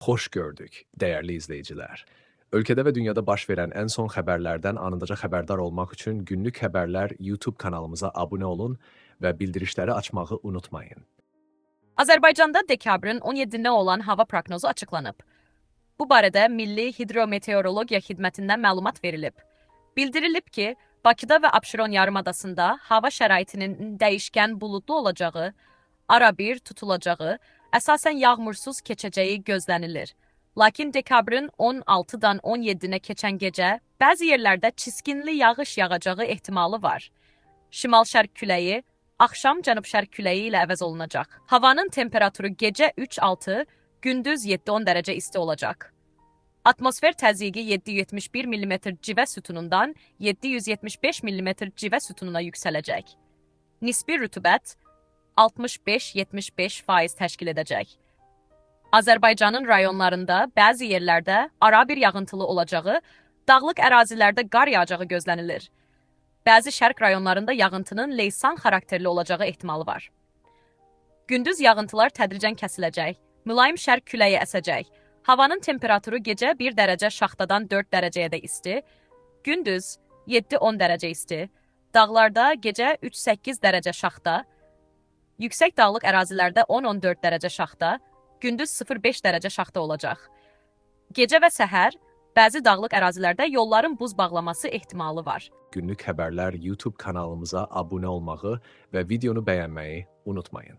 Hoş gördük, değerli izleyiciler. Ülkede ve dünyada baş verən ən son xəbərlərdən anındaca xəbərdar olmaq üçün Günlük Xəbərlər YouTube kanalımıza abunə olun və bildirişləri açmağı unutmayın. Azərbaycanda dekabrın 17-nə olan hava proqnozu açıqlanıb. Bu barədə Milli Hidrometeorologiya Xidmətindən məlumat verilib. Bildirilib ki, Bakıda və Abşeron yarımadasında hava şəraitinin dəyişkən buludlu olacağı, arabir tutulacağı, əsasən yağmursuz keçəcəyi gözlənilir. Lakin dekabrın 16-dan 17-nə keçən gecə bəzi yerlərdə çiskinli yağış yağacağı ehtimalı var. Şimal-şərq küləyi axşam cənub-şərq küləyi ilə əvəz olunacaq. Havanın temperaturu gecə 3-6, gündüz 7-10 dərəcə isti olacaq. Atmosfer təzyiqi 771 mm civə sütunundan 775 mm civə sütununa yüksələcək. Nisbi rütubət 65-75% təşkil edəcək. Azərbaycanın rayonlarında bəzi yerlərdə arabir yağıntılı olacağı, dağlıq ərazilərdə qar yağacağı gözlənilir. Bəzi şərq rayonlarında yağıntının leysan xarakterli olacağı ehtimalı var. Gündüz yağıntılar tədricən kəsiləcək, mülayim şərq küləyi əsəcək. Havanın temperaturu gecə 1 dərəcə şaxtadan 4 dərəcəyə də isti, gündüz 7-10 dərəcə isti, dağlarda gecə 3-8 dərəcə şaxta, yüksək dağlıq ərazilərdə 10-14 dərəcə şaxta, gündüz 0-5 dərəcə şaxta olacaq. Gecə və səhər bəzi dağlıq ərazilərdə yolların buz bağlaması ehtimalı var. Günlük Xəbərlər YouTube kanalımıza abunə olmağı və videonu bəyənməyi unutmayın.